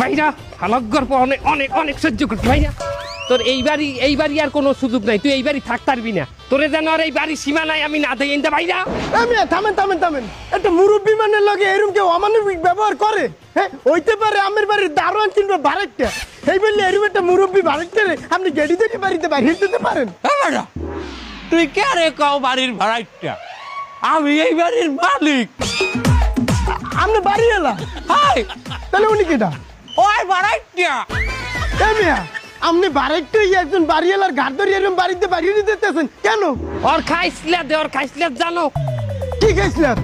ভাইরা হালক গল্প অনেক অনেক অনেক সহ্য করছি ভাইরা। তোর এই বাড়ি আর কোনো সুযোগ নাই, তুই এই বাড়ি থাকতে পারবি না। তোরে যেন আর এই বাড়ির সীমানায় আমি না দেই এনতে ভাইরা। থামেন একটা মুরব্বী মানের লগে এরকম কেউ অমানবিক ব্যবহার করে? হ্যাঁ হইতে পারে আমার বাড়ির দারোয়ান কিংবা বারেকটা, এই বললে এরকম একটা মুরব্বী বারেকটা আপনি গেড়ি থেকে বাড়িতে বাড়িয়ে দিতে পারেন? তুই কে রে কাও বাড়ির ভাড়াইটা? আমি এই বাড়ির মালিক। আপনি বাড়ি এলা? হাই তাহলে উনি কেটা? ওই ভাড়াইটা। এই মিয়া আপনি বারেকটাই একজন বাড়িওয়ালার ঘাট ধরে এরকম বাড়িতে বাড়িয়ে দিতেছেন কেন? ওর খাইছিলা দে, ওর খাইছিলা জানো কি খাইছিলেন?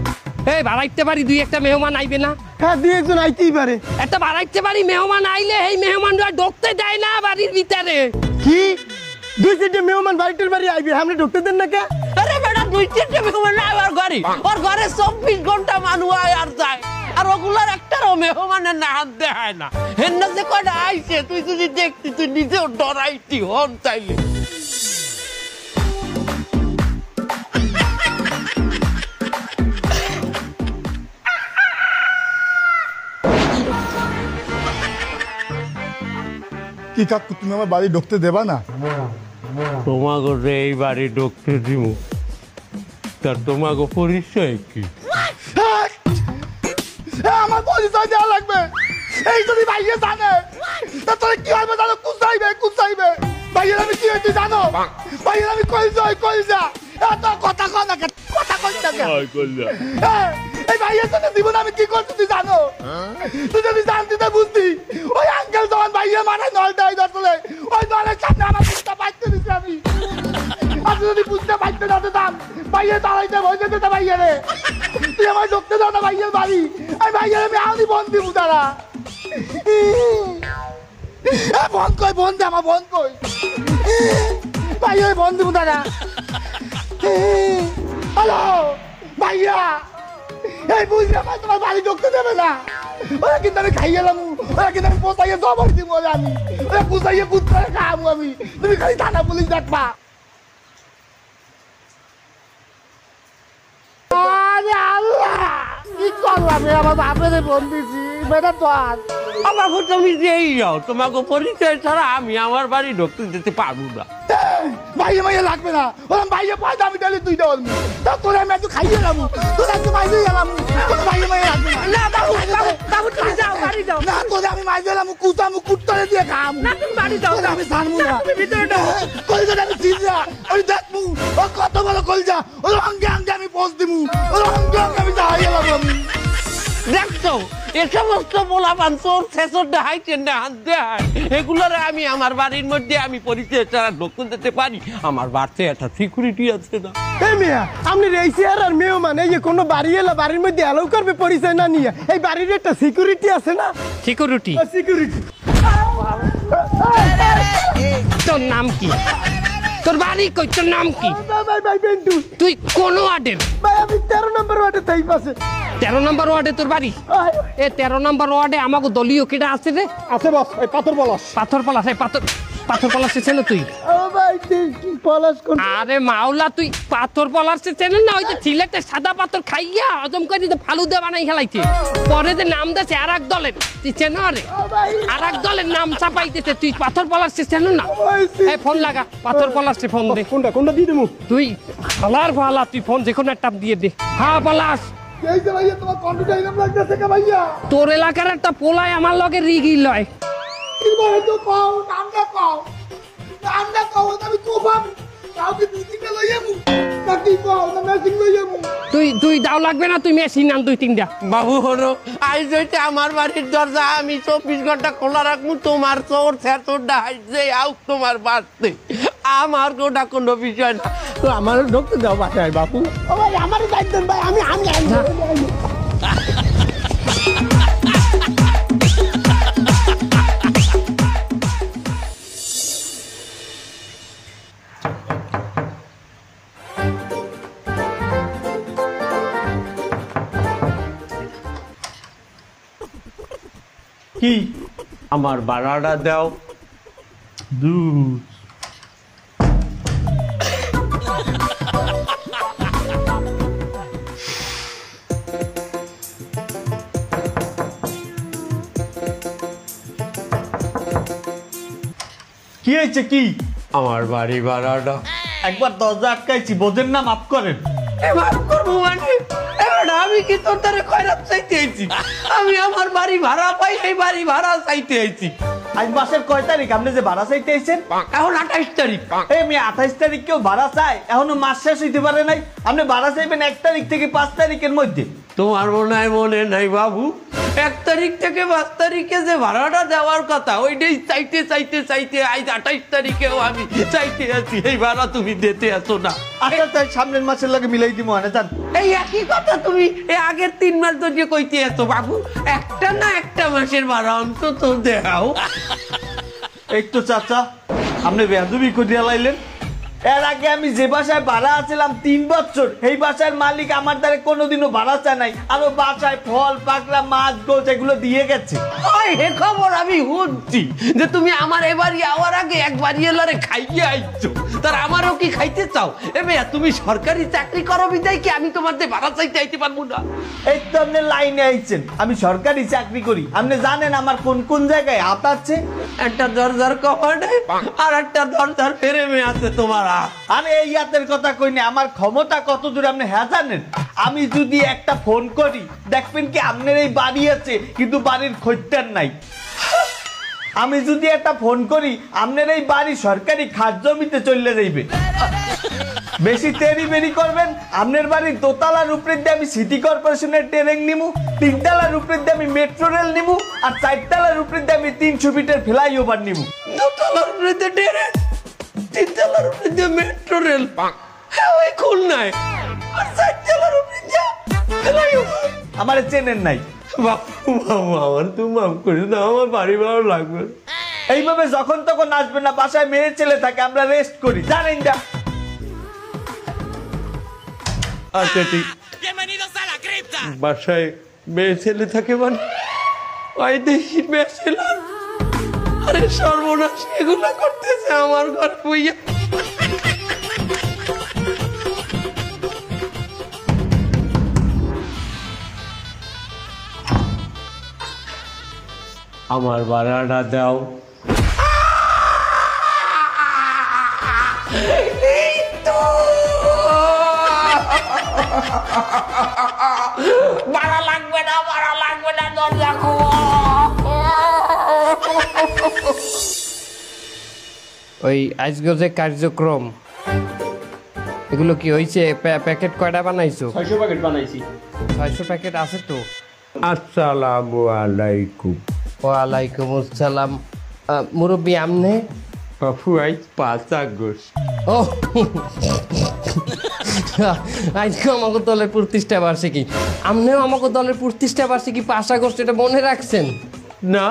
এই বাড়াইতে পারি দুই একটা মেহমান আইবে না? হ্যাঁ দুই একজন আইতেই পারে। একটা বাড়াইতে পারি মেহমান আইলে এই মেহমানরা ঢুকতে দেয় না বাড়ির ভিতরে। কি দুই চারটে মেহমান বাড়িটার বাড়ি আইবে আপনি ঢুকতে দেন না কে? আরে বেটা দুই চারটে মেহমান না আমার ঘরে, ওর ঘরে 24 ঘন্টা মানুষ আয় আর যায়, আর ওগুলার একটারও মেহমানের না হাত দেয় না। হেন্না যে কয়টা আইছে তুই যদি দেখতি তুই নিজেও ডরাইতি হন চাইলে। কি কাকু তুমি আমার বাড়ি ঢুকতে দেবা না? তোমাকে এই বাড়ি ঢুকতে দিব, তার তোমাকে পরিচয় কি? আমার পরিচয় দেওয়া লাগবে। এই যদি ভাইয়ে জানে তা তোর কি হবে জানো? কুচাইবে ভাইয়ের আমি কি হয়েছি জানো? ভাইয়ের আমি কইজা এত কথা কয় না, কথা কই না কেন? এই ভাইয়ের জন্য জীবন আমি কি করছি তুই জানো? তুই যদি জানতি তো বুঝতি। ওই আঙ্কেল যখন ভাইয়ের মানে নলটাই ধরলে ওই নলের সামনে আমার বুঝতে পারতে দিচ্ছি আমি। আর যদি বুঝতে পারতে না দাম ভাইয়ের দাঁড়াইতে ভয় যেতে ভাইয়ের রে, তুই আমার ঢুকতে দাও না ভাইয়ের বাড়ি। আমি ভাইয়ের আমি আনি বন দিব তারা বন দে আমার বন কই ভাইয়ের বন দিব তারা। হ্যালো ভাইয়া, এই বুঝলে আমার তোমার বাড়ি ঢুকতে দেবে না। ওরা কিন্তু আমি খাইয়ে এলাম, ওরা কিন্তু আমি পোষাইয়ে জবর দিব আমি, ওরা পুষাইয়ে পুষ করে খাবো আমি। তুমি খালি থানা পুলিশ ডাকবা। কি করলাম আমার বাপের ফোন দিছি বেটা তো আজ আমাকে তুমি যেই যাও, তোমাকে পরিচয় ছাড়া আমি আমার বাড়ি ঢুকতে দিতে পারবো না। ভাইয়ে লাগবে না, ওরা ভাইয়ে পয়সা আমি ডালি তুই দেওয়াল তা তোরা আমি একটু খাইয়ে এলাম, তোরা একটু মাইলে এলাম, ভাইয়ে লাগবে না। বাবু তুমি যাও বাড়ি যাও না তোরা আমি মাইলে এলাম, কুচামু কুট্টরে দিয়ে খাম না, তুমি বাড়ি যাও আমি জানবো না। তুমি ভিতরে যাও। কলজা আমি চিজা ওই দেখমু ও কত বড় কলজা, ওর অঙ্গে অঙ্গে আমি পোষ দিমু, ওর অঙ্গে অঙ্গে আমি যাই এলাম আমি। দেখছো এ সমস্ত পোলাপান চোর ছেচর দেখাইছে না হাত দেয়, এগুলোর আমি আমার বাড়ির মধ্যে আমি পরিচয় ছাড়া ঢুকতে দিতে পারি? আমার বাড়িতে একটা সিকিউরিটি আছে না? এই মিয়া আপনি এই চেয়ার আর মেহমান এই যে কোনো বাড়ি এলা বাড়ির মধ্যে অ্যালাউ করবে পরিচয় না নিয়ে? এই বাড়ির একটা সিকিউরিটি আছে না? সিকিউরিটি? সিকিউরিটি তোর নাম কি? তোর বাড়ি কই? তোর নাম কি? ভাই বেন্টু। তুই কোন ওয়ার্ডের? ভাই আমি 13 নম্বর ওয়ার্ডে তাই পাশে। 13 নম্বর ওয়ার্ডে তোর বাড়ি? এ 13 নম্বর ওয়ার্ডে আমাকে দলীয় কেটা আছে রে? আছে বস, এই পাথর পলাশ। পাথর পলাশ? এই পাথর পলাশ চেন তুই? ও ভাই কি পলাশ কোন? আরে মাওলা তুই পাথর পলাশ চেন না? ওই যে সিলেটে সাদা পাথর খাইয়া হজম করে দিতে ফালুদা বানাই খেলাইছে, পরে যে নাম দেছে আর এক দলের, তুই চেন রে? আর এক দলের নাম চাপাইতেছে, তুই পাথর পলাশ চেন না? এই ফোন লাগা, পাথর পলাশে ফোন দে। কোনটা দিয়ে দেবো? তুই ফালা তুই ফোন যে কোনো একটা দিয়ে দে। হ্যাঁ পলাশ, এই যে ভাইয়া তোমার কন্ট্রোল এরকম লাগতেছে কে ভাইয়া? তোর এলাকার একটা পোলায় আমার লগে রিগি লয়। কি বলে তো কও, নামটা কও আমি কোবাম কাউকে দুদিকে লই যাবো নাকি কও না মেশিন লই যাবো? তুই দাও লাগবে না, তুই মেশিন আন 2-3টা। বাবু হলো আজ হইতে আমার বাড়ির দরজা আমি 24 ঘন্টা খোলা রাখবো, তোমার চোর ছেচর ডাইছে আউ তোমার বাড়তে আমার গোটা কোনো বিষয় না। তো আমার ঢুকতে দাও বাসায় বাপু। ও ভাই আমারই দায়িত্ব ভাই, আমি কি আমার বাড়াটা দাও। দুধ কি হয়েছে কি? আমার বাড়ি ভাড়াটা একবার দরজা আটকাইছি, বোঝেন না, মাফ করেন। মাফ করবো মানে এবার আমি কি তোর দ্বারা খয়রাত চাইতে আইছি? আমি আমার বাড়ি ভাড়া পাই, এই বাড়ি ভাড়া চাইতে আইছি। আজ মাসের কয় তারিখ আপনি যে ভাড়া চাইতে এসেছেন? এখন 28 তারিখ। এই আমি 28 তারিখ কেউ ভাড়া চাই? এখনো মাস শেষ হইতে পারে নাই, আপনি ভাড়া চাইবেন 1 তারিখ থেকে 5 তারিখের মধ্যে। তোমার মনে নাই বাবু, 1 তারিখ থেকে 5 তারিখে যে ভাড়াটা দেওয়ার কথা ওইটাই চাইতে চাইতে চাইতে আজ 28 তারিখেও আমি চাইতে আছি, এই ভাড়া তুমি দিতে আসো না। আচ্ছা তাই সামনের মাসের লাগে মিলাই দিব না জান। এই একই কথা তুমি এই আগের 3 মাস ধরে কইতে আছো বাবু, একটা না একটা মাসের ভাড়া অন্তত দেও। এই তো চাচা আপনি বেয়াদবি করিয়া লাইলেন। এর আগে আমি যে বাসায় ভাড়া আছিলাম 3 বছর, এই বাসার মালিক আমার দ্বারা কোনোদিনও ভাড়া চায় নাই, আরো বাসায় ফল পাকড়া মাছ গোছ এগুলো দিয়ে গেছে। ওই হে খবর আমি শুনছি যে তুমি আমার এবারই আওয়ার আগে একবার এলারে খাইয়ে আইছো, তার আমারও কি খাইতে চাও? এবে তুমি সরকারি চাকরি করো বিদায় কি আমি তোমাদের ভাড়া চাইতে আইতে পারবো না? এই তো আপনি লাইনে আইছেন, আমি সরকারি চাকরি করি, আপনি জানেন আমার কোন কোন জায়গায় হাত আছে। একটা দরজার কপাটে আর একটা দরজার ফ্রেমে আছে তোমার হাত। আমি এই হাতের কথা কই না, আমার ক্ষমতা কত দূর আপনি হ্যাঁ জানেন? আমি যদি একটা ফোন করি দেখবেন কি আপনার এই বাড়ি আছে কিন্তু বাড়ির খদ্দের নাই। আমি যদি একটা ফোন করি আপনার এই বাড়ি সরকারি খাস জমিতে চলে যাইবে। বেশি তেরি বেরি করবেন, আপনার বাড়ির দোতলার উপরে দিয়ে আমি সিটি কর্পোরেশনের ট্রেন নিমু, 3 তলার উপরে দিয়ে আমি মেট্রো রেল নিমু, আর 4 তলার উপরে দিয়ে আমি 300 ফিটের ফ্লাইওভার নিমু। দোতলার উপরে ট্রেন, 3 তলার উপরে মেট্রো রেল, হ্যাঁ ওই খুলনায়, আর 4 তলার উপরে ফ্লাইওভার। আমার চেনেন নাই বাবু বাবু আমার তুমি মাফ করে দাও, আমার বাড়ি ভালো লাগবে না। এইভাবে যখন তখন আসবে না, বাসায় মেয়ে ছেলে থাকে, আমরা রেস্ট করি জানেন না। আচ্ছা ঠিক বাসায় মেয়ে ছেলে থাকে মানে ওই দেখি মেয়ে ছেলে, আরে সর্বনাশ এগুলো করতেছে আমার ঘর বইয়া। আমার ভাড়াটা দাও। ভাড়া লাগবে না, ভাড়া লাগবে না, দরজা খোলো। ওই আজকে যে কার্যক্রম এগুলো কি হয়েছে? প্যাকেট কয়টা বানাইছো? 600 প্যাকেট বানাইছি। 600 প্যাকেট আছে তো? আসসালামু আলাইকুম। ওয়ালাইকুম আসসালাম। মুরব্বী আমনে? বাপু আজ 5 আগস্ট। ও আজকে আমাকে দলের ପ୍ରତିষ্ঠা বার্ষিকী। আমনেও আমাকে দলের ପ୍ରତିষ্ঠা বার্ষিকী 5 আগস্ট, এটা মনে রাখছেন? না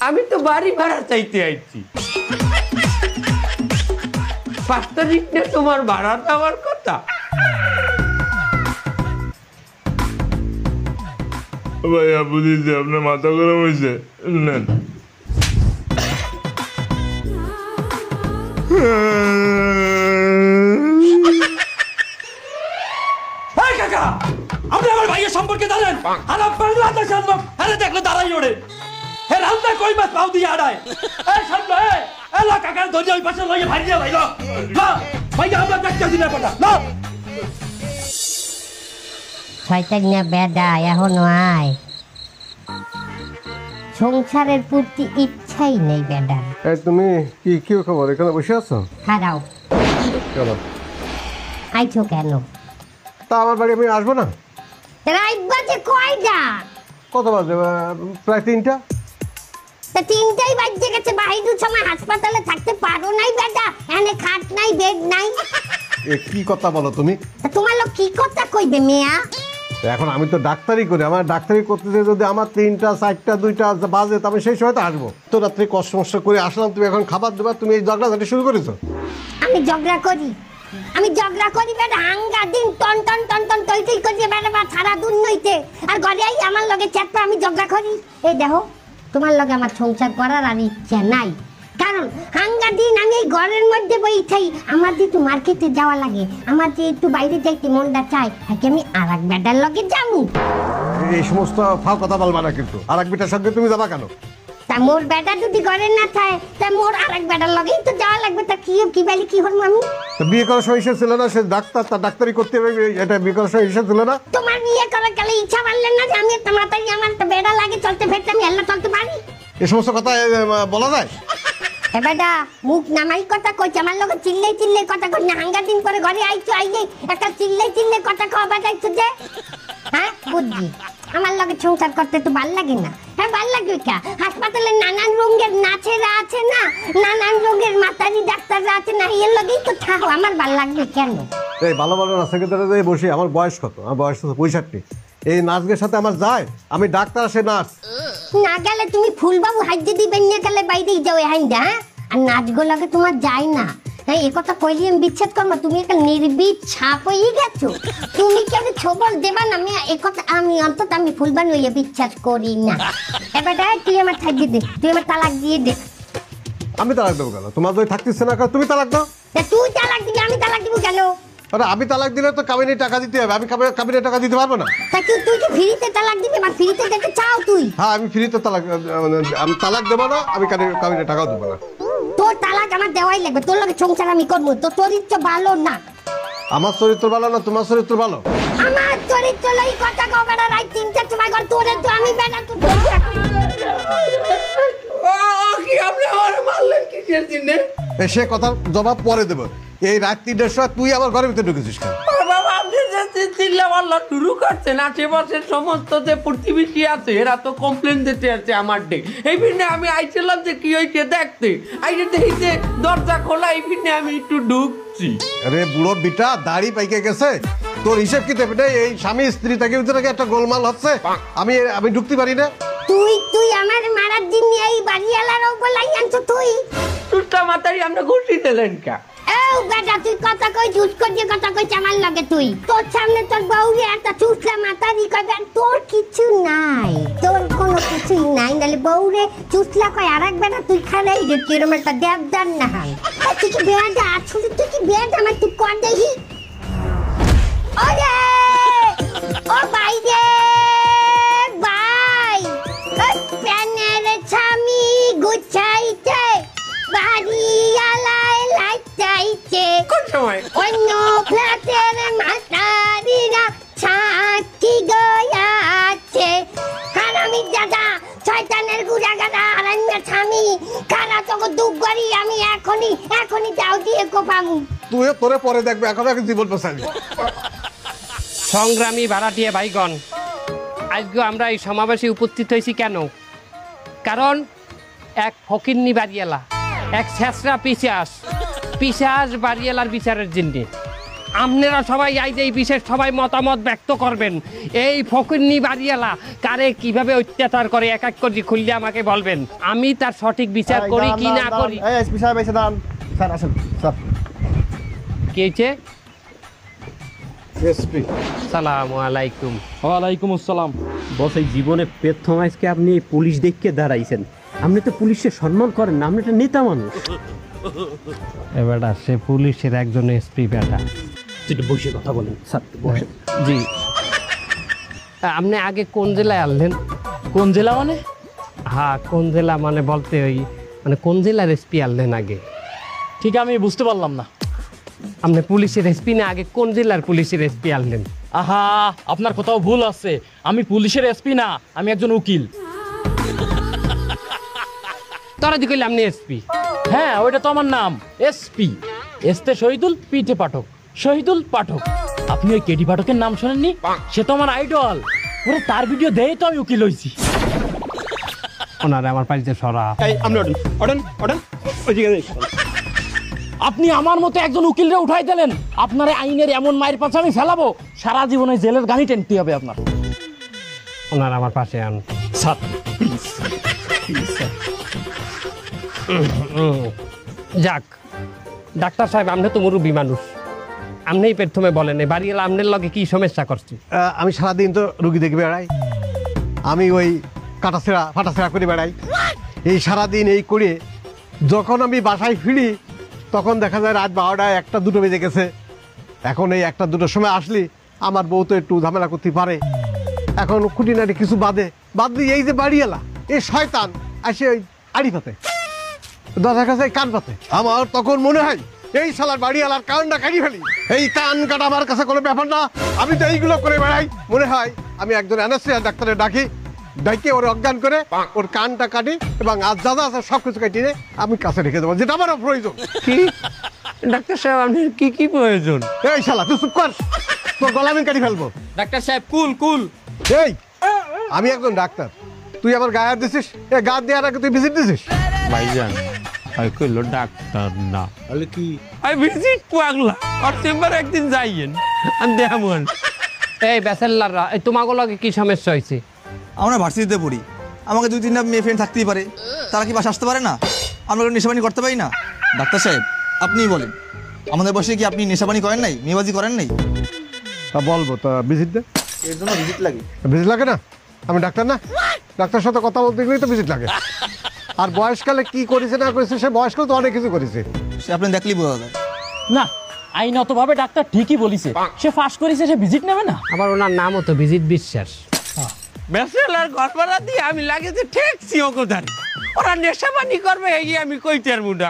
আমি তো বাড়ি ভাড়া চাইতে আইছি। 5 তারিখ না তোমার ভাড়া দেওয়ার কথা। ভাইয়া বুঝেছি আপনার মাথা গরম হয়েছে, নেন। এই কাকা, আপনি আমার ভাইয়ের সম্পর্কে জানেন? আরে বাংলাদেশের লোক আরে দেখলে দাঁড়াই ওড়ে, হে রান্না কই মাছ পাও দিয়ে আড়ায়। এই সামনে এই লা কাকা ধরে ওই পাশে লইয়ে ভাইয়া ভাই লা ভাইয়া আমরা দেখতে দিনা পড়া লা। শয়তান না বেডা এখনো আয়, সংসারের প্রতি ইচ্ছাই নেই বেডার। তুমি কি খবর এখানে বসে আছো? হারাও কেন? আইছো কেন? তা আমার বাড়ি আমি আসবো না? রাত বাজে কয়টা? কত বাজে? প্রায় 3টা। তা 3টাই বাজে গেছে, বাহিদুর সময় হাসপাতালে থাকতে পারো নাই বেডা? এনে খাট নাই, বেড নাই। এ কি কথা বলো তুমি? তা তোমার লোক কি কথা কইবে মিয়া? এখন আমি তো ডাক্তারি করি, আমার ডাক্তারি করতে যেয়ে যদি আমার 3টা 4টা 2টা বাজে তো আমি সেই সময় তো আসবো। তো রাত্রে কষ্ট মষ্ট করে আসলাম, তুমি এখন খাবার দেবা, তুমি এই ঝগড়াঝাটি শুরু করেছো। আমি ঝগড়া করি? আমি ঝগড়া করি বেডা? হাঙ্গা দিন টন টন টন টন তৈরি করছে বেডা, বা সারা দুন নইতে আর ঘরে আই আমার লগে চ্যাটপা আমি ঝগড়া করি? এই দেখো তোমার লগে আমার সংসার করার আর ইচ্ছা নাই, কারণ হাঙ্গা দিন আমি এই ঘরের মধ্যে বইথাই। আমার যেহেতু মার্কেটে যাওয়া লাগে, আমার যে একটু বাইরে যাইতে মনটা চায়, তাকে আমি আর এক বেডার লগে যাবো। এই সমস্ত ফাও কথা বলবা না কিন্তু। আর এক বিটার সঙ্গে তুমি যাবা কেন? তা মোর বেটা যদি ঘরে না থাকে তা মোর আরেক বেটার লগেই তো যাওয়া লাগবে। তা কি বলি কি হল আমি? তো বিয়ে করার সময় ইচ্ছা ছিল না? সে ডাক্তার, তার ডাক্তারি করতে হবে, এটা বিয়ে করার সময় ইচ্ছা ছিল না? তোমার বিয়ে করার গেলে ইচ্ছা পারলেন না যে আমি একটা মাথায় আমার একটা বেড়া লাগে চলতে ফেরতে আমি এল্লা চলতে পারি? এই সমস্ত কথা বলা যায়? বেটা মুখ নামাই কথা কইছে, আমার লোক চিল্লাই কথা কই না। হাঙ্গা দিন করে ঘরে আইছো, আইলে একটা চিল্লাই কথা কওয়া বাজাইছো যে, হ্যাঁ বুদ্ধি আমার লগে সংসার করতে তো ভাল লাগে না? হ্যাঁ ভাল লাগে কা? হাসপাতালে নানান রঙের নাচেরা আছে না, নানান রঙের মাতারি ডাক্তাররা আছে না, এর লগেই তো থাকো, আমার ভাল লাগবে কেন? এই ভালো ভালো সেক্রেটারি বসে, আমার বয়স কত? আমার বয়স তো 65। এই নাচের সাথে আমার যায়? আমি ডাক্তার, সে নাচ। না গেলে তুমি ফুলবাবু হাইজে দিবেন না গেলে বাইরেই যাও হাইন্দা, হ্যাঁ? আর নাচগুলোকে তোমার যায় না। হ্যাঁ এ কথা কইলে আমি বিচ্ছেদ করবো, তুমি একটা নির্বিদ ছাপ হয়ে গেছো। তুমি কেউ ছবল দেবা না, আমি এ কথা আমি অন্তত আমি ফুলবান হইয়া বিচ্ছেদ করি না। এবার তুই আমার থাকিয়ে দে, তুই আমার তালাক দিয়ে দে। আমি তালাক দেবো কেন? তোমার যদি থাকতেছে না, তুমি তালাক দাও। তুই তালাক দিবি, আমি তালাক দিব কেন? আরে আমি তালাক দিলে তো কাবিনে টাকা দিতে হবে, আমি কাবিনে টাকা দিতে পারবো না। তুই কি ফ্রিতে তালাক দিবি? আমার ফ্রিতে দিতে চাও তুই? হ্যাঁ আমি ফ্রিতে তালাক, আমি তালাক দেবো না, আমি কাবিনে টাকাও দেবো না। তোর তালাক আমার দেওয়াই লাগবে, তোর লগে সংসার আমি করবো। তোর চরিত্র ভালো না। আমার চরিত্র ভালো না, তোমার চরিত্র ভালো? আমার চরিত্র লই কথা কও বেটা, রাত 3টার সময় ঘর তোরে তো আমি বেটা তো কি আপনি আমার মারলেন কিসের জন্য? সে কথার জবাব পরে দেবো। এই রাত 3টার সময় তুই আমার ঘরের ভিতরে ঢুকেছিস কেন? বাবা আপনি যে চিল্লাপাল্লা শুরু করছেন, আশেপাশের সমস্ত যে প্রতিবেশী আছে এরা তো কমপ্লেন দিতে আছে আমার ডে। এই ফিরনে আমি আইছিলাম যে কি হয়েছে দেখতে, আইসে দেখি দরজা খোলা, এই ফিরনে আমি একটু ঢুকছি। আরে বুড়ো বিটা দাড়ি পাইকে গেছে, তোর হিসেব কি দেবে? এই স্বামী স্ত্রী তাকে ভিতরে একটা গোলমাল হচ্ছে, আমি ঢুকতে পারি না? তুই আমার মারার দিন এই বাড়িওয়ালার বলাই আনছো তুই? টুটটা মাথায় আমরা ঘুষি দিলেন কা? এই বেটা তুই কথা কই ঝুট করে কথা কই আমার লাগে? তুই তোর সামনে তোর বউরে একটা চুটলা মাথারি কইবে, তোর কিছু নাই, তোর কোনো কিছুই নাই। নালে বউরে চুটলা কই আরেক বেটা তুই খালাই যে কিরম একটা দেবদার না হয়। তুই কি বেয়াটা আসলে তুই কি বেয়াটা আমার তুই কর দেখি? ওরে ও ভাই রে ভাই, প্যানের ছামি গুছাইতে বাড়িয়ালায় লাইটাইতে কোন সময়? অন্য ফ্ল্যাটের মাতারিরা ছাতি গয়াছে। হারামি দাদা শয়তানের গুড়াগাদা হারামিয়া ছামি কারা তোকে দুঃখ করি আমি এখনই যাও দিয়ে কোপামু। তুই তোরে পরে দেখবে, এখন এখন জীবন বাঁচাবি। সংগ্রামী ভাড়াটিয়া ভাইগণ, আজকে আমরা এই সমাবেশে উপস্থিত হয়েছি কেন? কারণ এক ফকিন্নি বাড়িয়ালা, এক ছেঁচড়া পিশাচ বাড়িয়ালার বিচারের জন্য আপনারা সবাই আজ এই বিশেষ সবাই মতামত ব্যক্ত করবেন। এই ফকিন্নি বাড়িয়ালা কারে কিভাবে অত্যাচার করে এক এক করে খুললে আমাকে বলবেন, আমি তার সঠিক বিচার করি কি না করি। কি হয়েছে? সালামু আলাইকুম। ওয়ালাইকুম আসসালাম। বস এই জীবনে প্রথম আজকে আপনি পুলিশ দেখে দাঁড়াইছেন, আপনি তো পুলিশের সম্মান করেন না, আপনি একটা নেতা মানুষ। এবারটা সে পুলিশের একজন এসপি বেটা। একটু বসে কথা বলেন স্যার, বসে। জি আপনি আগে কোন জেলায় আনলেন? কোন জেলা মানে? হ্যাঁ কোন জেলা মানে বলতে ওই মানে কোন জেলার এসপি আনলেন আগে? ঠিক আমি বুঝতে পারলাম না। আপনি পুলিশের এসপি না আগে কোন জেলার পুলিশের এসপি আনলেন? আহা আপনার কোথাও ভুল আছে, আমি পুলিশের এসপি না, আমি একজন উকিল। তোরা দি কইলে আপনি এসপি? হ্যাঁ ওইটা তো আমার নাম, এসপি। এসতে শহীদুল, পিঠে পাঠক, শহীদুল পাঠক। আপনি ওই কেডি পাঠকের নাম শোনেননি? সে তো আমার আইডল, ওরে তার ভিডিও দেই তো আমি উকিল হইছি। ওনারে আমার পাশে সরা। আপনি আমার মতো একজন উকিলরে উঠাই দিলেন, আপনার আইনের এমন মায়ের পাশে আমি ফেলাবো, সারা জীবনে জেলের গাড়ি টেনতে হবে আপনার। ওনার আমার পাশে আন স্যার। যাক ডাক্তার সাহেব, আপনি তো মুরব্বী মানুষ, আপনিই প্রথমে বলেন এই বাড়িওয়ালা আপনার লগে কি সমস্যা করছি? আমি সারাদিন তো রুগী দেখে বেড়াই, আমি ওই ফাটাছেড়া করে বেড়াই। এই সারাদিন এই করে যখন আমি বাসায় ফিরি তখন দেখা যায় রাত 12টা 1টা 2টো বেজে গেছে। এখন এই 1টা 2টোর সময় আসলি আমার বউ তো একটু ঝামেলা করতে পারে, এখন খুঁটিনাটি কিছু বাদ দিয়ে এই যে বাড়িওয়ালা এই শয়তান আসে ওই আড়ি পাতে, দরজার কাছে কান পাতে। আমার তখন মনে হয় এই শালার বাড়িওয়ালার কানটা কাটি ফেলি। এই কান কাটা আমার কাছে কোনো ব্যাপার না, আমি তো এইগুলো করে বেড়াই। মনে হয় আমি একজন অ্যানেস্থেসিয়া ডাক্তারের ডাকে ওর অজ্ঞান করে ওর কানটা কাটি এবং আজ যা যা আছে সব কিছু কাটিয়ে আমি কাছে রেখে দেবো, যেটা আমার প্রয়োজন। কি ডাক্তার সাহেব আপনি কি কি প্রয়োজন? এই শালা তুই চুপ কর, তোর গলা আমি কাটি ফেলবো। ডাক্তার সাহেব কুল কুল। এই আমি একজন ডাক্তার, তুই আমার গায়ে হাত দিছিস? এ গা দেওয়ার আগে তুই ভিজিট দিছিস? ভাইজান আমি কইলো ডাক্তার না, তাহলে কি আমি ভিজিট পাগলা। আর চেম্বারে একদিন যাইয়েন আমি দেখামন। এই ব্যাচেলাররা, এই তোমাকে লগে কি সমস্যা হয়েছে? আমরা ভার্সিটিতে পড়ি, আমাকে 2-3টা মেয়ে ফ্রেন্ড থাকতেই পারে, তারা কি বাসা আসতে পারে না? আমরা নেশাবানি করতে পারি না? ডাক্তার সাহেব আপনিই বলেন, আমাদের বসে কি আপনি নেশাবানি করেন নাই, মেয়েবাজি করেন নাই? তা বলবো, তা ভিজিট দে। এর জন্য ভিজিট লাগে? ভিজিট লাগে না? আমি ডাক্তার না? ডাক্তার সাথে কথা বলতে গেলেই তো ভিজিট লাগে। আর বয়সকালে কি করেছে না করেছে, সে বয়সকালে তো অনেক কিছু করেছে, সে আপনি দেখলেই বোঝা যায়। না, আইনতভাবে ডাক্তার ঠিকই বলিছে, সে ফাঁস করেছে, সে ভিজিট নেবে না। আবার ওনার নামও তো ভিজিট বিশ্বাস। ব্যাচেলার ঘরভাড়া দিয়ে আমি লাগে যে ঠেকছি ওকোধারে, ওরা নেশাবানি করবে এই আমি কইতে আর মুডা।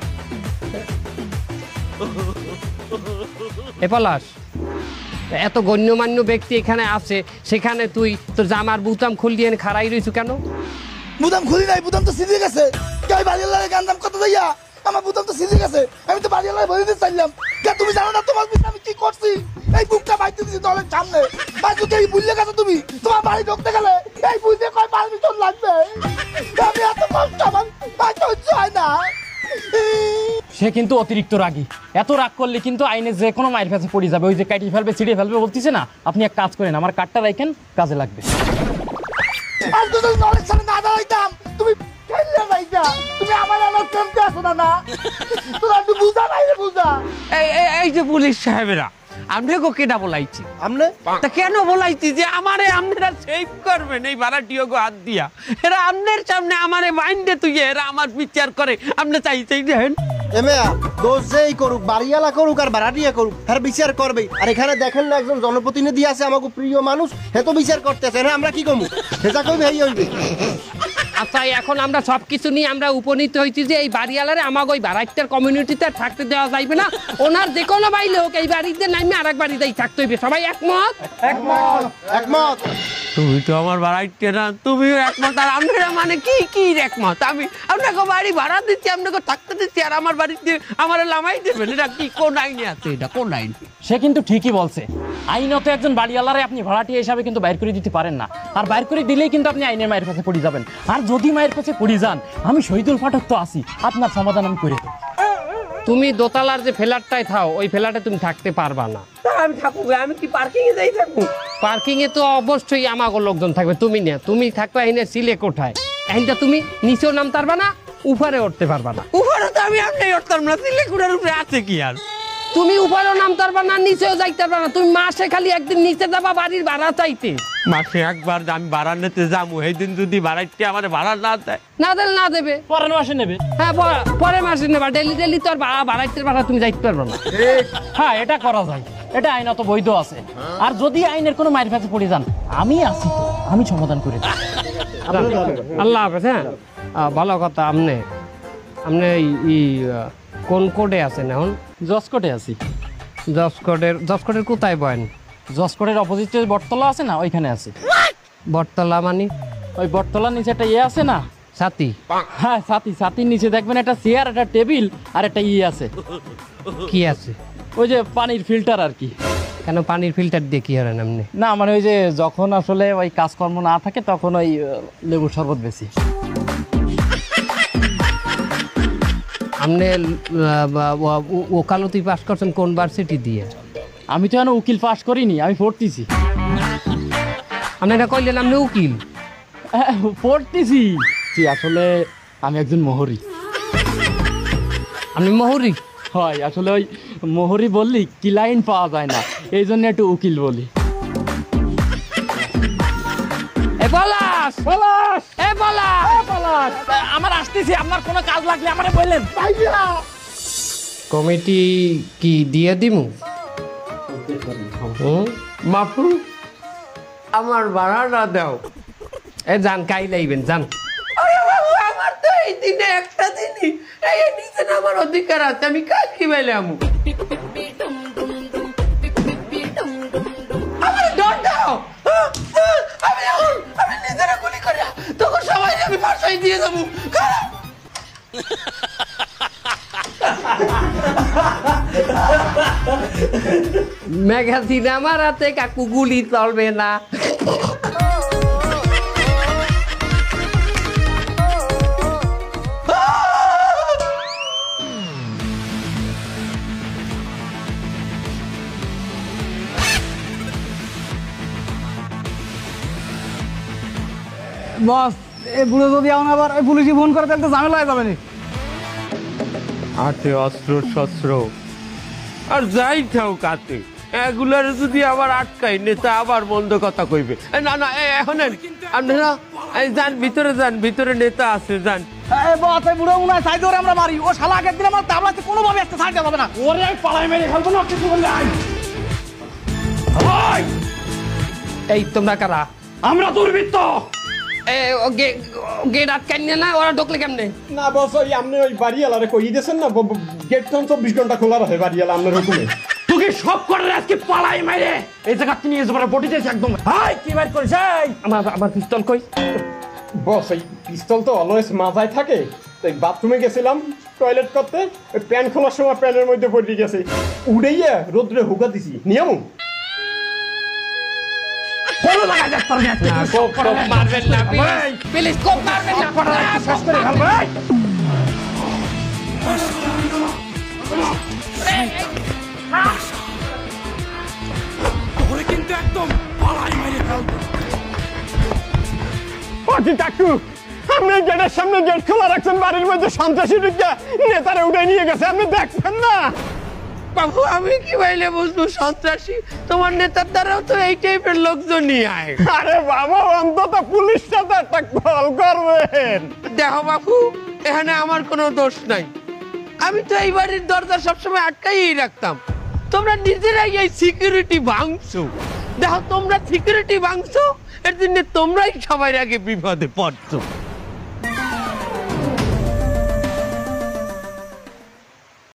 এ পলাশ, এত গণ্যমান্য ব্যক্তি এখানে আছে, সেখানে তুই তোর জামার বুতাম খুল দিয়ে খাড়াই রইছু কেন? বুতাম খুলি নাই, বুতাম তো সিঁধে গেছে। গাই বাড়িওয়ালার গান দাম কত যাইয়া আমার বুতাম তো সিঁধে গেছে। আমি তো বাড়িওয়ালার বলে দিতে চাইলাম, তুমি জানো না তোমার পিছনে আমি কি করছি? এই বুকটা বাইতে দিছি দলের সামনে, বাজু কে বুঝলে গেছো তুমি? তোমার বাড়ি ঢুকতে গেলে এই বুঝতে কয় পারমিশন লাগবে। আমি এত কষ্ট আমার বাইতে হচ্ছে হয় না। সে কিন্তু অতিরিক্ত রাগী, এত রাগ করলে কিন্তু আইনে যে কোনো মায়ের কাছে পড়ে যাবে। ওই যে কাটিয়ে ফেলবে, ছিঁড়ে ফেলবে বলতেছে না, আপনি এক কাজ করেন, আমার কার্ডটা রাখেন, কাজে লাগবে। আর যদি দলের সামনে না দাঁড়াইতাম তুমি খেললে নাইতা, তুমি আমার কেমতে আসো না? তোরা একটু বুঝা নাই রে, বুঝা। এই যে পুলিশ সাহেবেরা, আমনে গো কেডা বলাইছি? আমনে তা কেন বলাইছি যে আমারে আপনারা সেভ করবেন এই ভাড়াটিও গো হাত দিয়া? এরা আমনের সামনে আমারে মাইন্ডে তুই, এরা আমার বিচার করে, আপনি চাইছেই দেখেন। এমেয়া দোষ যেই করুক, বাড়িওয়ালা করুক আর ভাড়াটিয়া করুক, হ্যাঁ বিচার করবেই। আর এখানে দেখেন না একজন জনপ্রতিনিধি আছে, আমাকে প্রিয় মানুষ, হে তো বিচার করতেছে। হ্যাঁ আমরা কি কমু, হেজা কইবে এই হইবে। আচ্ছা, এখন আমরা সবকিছু নিয়ে আমরা উপনীত হয়েছি যে এই বাড়িওয়ালারে আমাকে ওই বাড়াইটার কমিউনিটিতে থাকতে দেওয়া যাইবে না। ওনার যে কোনো বাড়ি হোক এই বাড়িতে নামে আর এক বাড়িতেই থাকতে হইবে। সবাই একমত? একমত একমত। তুমি তো আমার বাড়াইতে না, তুমিও একমত। আর আপনারা মানে কি কি একমত? আমি আপনাকে বাড়ি ভাড়া দিচ্ছি, আপনাকে থাকতে দিচ্ছি, আর আমার বাড়িতে আমার লামাই দেবেন? এটা কি কোন আইনে আছে? এটা কোন আইন? সে কিন্তু ঠিকই বলছে, আইনত একজন বাড়িওয়ালারে আপনি ভাড়াটিয়া হিসাবে কিন্তু বাইর করে দিতে পারেন না। আর বাইর করে দিলেই কিন্তু আপনি আইনের মায়ের কাছে পড়ে যাবেন। আর যদি মায়ের কাছে পড়ে যান, আমি শহীদুল পাঠক তো আছি, আপনার সমাধান আমি করে দেব। তুমি দোতলার যে ফ্ল্যাটটায় থাও, ওই ফ্ল্যাটে তুমি থাকতে পারবা না। আমি থাকুক, আমি কি পার্কিং এ যাই থাকুক? পার্কিং এ তো অবশ্যই আমাকে লোকজন থাকবে, তুমি না। তুমি থাকবে এনে সিলে কোঠায়, এখানটা তুমি নিচেও নামতে পারবা না, উপরে উঠতে পারবা না। উপরে তো আমি আপনি উঠতাম না, সিলেকুড়ার উপরে আছে কি আর? তুমি উপরেও নামতে পারবা না, নিচেও যাইতে পারবা না। তুমি মাসে খালি একদিন নিচে যাবা বাড়ির ভাড়া চাইতে। মাসে একবার আমি ভাড়া নিতে যাবো, সেই দিন যদি ভাড়াইতে আমার ভাড়া না দেয়, না দিলে না দেবে, পরের মাসে নেবে। হ্যাঁ পরের মাসে নেবা। ডেলি ডেলি তো আর ভাড়াইতে ভাড়া তুমি যাইতে পারবা না। হ্যাঁ, এটা করা যায়, এটা আইনত বৈধ আছে। আর যদি আইনের কোনো মায়ের কাছে পড়ে যান, আমি আছি তো, আমি সমাধান করে দেব। আল্লাহ হাফেজ। হ্যাঁ, ভালো কথা। আপনি কোন কোডে আছেন এখন? জসকোটে আছি। জসকোটের কোথায় বয়েন? জসকোটের অপোজিটে বটতলা আছে না, ওইখানে আছে। বটতলা মানে? ওই বটতলার নিচে একটা আছে না, ছাতি। হ্যাঁ ছাতির নিচে দেখবেন একটা চেয়ার, একটা টেবিল আর একটা আছে। কি আছে? ওই যে পানির ফিল্টার আর কি। কেন পানির ফিল্টার দিয়ে কি হলেন আপনি? না মানে ওই যে যখন আসলে ওই কাজকর্ম না থাকে তখন ওই লেবুর শরবত বেশি। আপনি ওকালতি পাস করছেন কোন ভার্সিটি দিয়ে? আমি তো এখন উকিল পাস করিনি, আমি পড়তেছি। আপনি এটা কইলেন আপনি উকিল? পড়তেছি। আসলে আমি একজন মোহরি। আপনি মোহরি? হয়, আসলে ওই মোহরি বললি ক্লায়েন্ট পাওয়া যায় না, এই জন্য একটু উকিল বলি। আমার আসতেছি, আপনার কোনো কাজ লাগলে আমারে বললেন। কমিটি কি দিয়ে দিমু? মাফু আমার ভাড়া না দাও। এ যান, কাই লাইবেন যান। আমার তো এই দিনে একটা দিনই এই নিচে আমার অধিকার আছে, আমি কাজ কি বাইলে আমু আমার ডর দাও। আমি নিজেরা গুলি করি তখন সবাই আমি ফাঁসাই দিয়ে যাবো। ম্যাগাজিন আমার হাতে কাকু গুলি চলবে না। বস এই বুড়ো যদি এখন আবার ওই পুলিশে ফোন করে তাহলে তো ঝামেলা হয়ে যাবে না। হাতে অস্ত্র শস্ত্র আর যাই থাও কাতে এগুলার যদি আবার আটকাই নেতা আবার মন্দ কথা কইবে। না না এখন আপনারা যান ভিতরে, যান ভিতরে নেতা আছে, যান। বস এই বুড়ো মনে হয় সাইড ধরে আমরা মারি, ও শালা আগের দিন আমার তাবলাতে কোনোভাবে একটা সাইড যাবে না। ওরে আমি পালাই মেরে ফেলবো না কিছু বললে। এই তোমরা কারা? আমরা দুর্বৃত্ত। গেট আটকাই না, ওরা ঢুকলে কেমনে? না বস ওই আপনি ওই বাড়িওয়ালারে কই দিয়েছেন না, গেট তো 24 ঘন্টা খোলা রাখে বাড়িওয়ালা আপনার হুকুমে। তোকে সব করে আজকে পালাই মেরে এই জায়গা তুমি এসে পড়ে বডি দিয়েছে একদম। হাই কি বাইর করিস? আমার পিস্তল কই? বস এই পিস্তল তো অলওয়েজ মাথায় থাকে, তাই বাথরুমে গেছিলাম টয়লেট করতে, ওই প্যান্ট খোলার সময় প্যান্টের মধ্যে পড়ে গেছে, উড়াইয়া রোদ্রে হুকা দিছি নিয়ম। কোনো লাগা যাক তোর আজকে কোপ মারবেন না প্লিজ, কোপ মারবেন না, শেষ করে ফেলবো। তোরে কিন্তু একদম পালাই মেরে ফেলবো। কাকু আপনি গেটের সামনে গেট খোলা রাখছেন, বাড়ির মধ্যে সন্ত্রাসী ঢুকে নেতারা উঠে নিয়ে গেছে, আপনি দেখবেন না? বাবু আমি কি বাইলে বুঝবো সন্ত্রাসী? তোমার নেতার দ্বারাও তো এই টাইপের লোকজন নিয়ে আয়। আরে বাবা অন্তত পুলিশ সাথে একটা কল করবেন। দেখো বাবু এখানে আমার কোনো দোষ নাই, আমি তো এই বাড়ির দরজা সবসময় আটকাই রাখতাম। তোমরা নিজেরাই এই সিকিউরিটি ভাঙছো। দেখো তোমরা সিকিউরিটি ভাঙছো, এর জন্য তোমরাই সবার আগে বিপদে পড়ছো।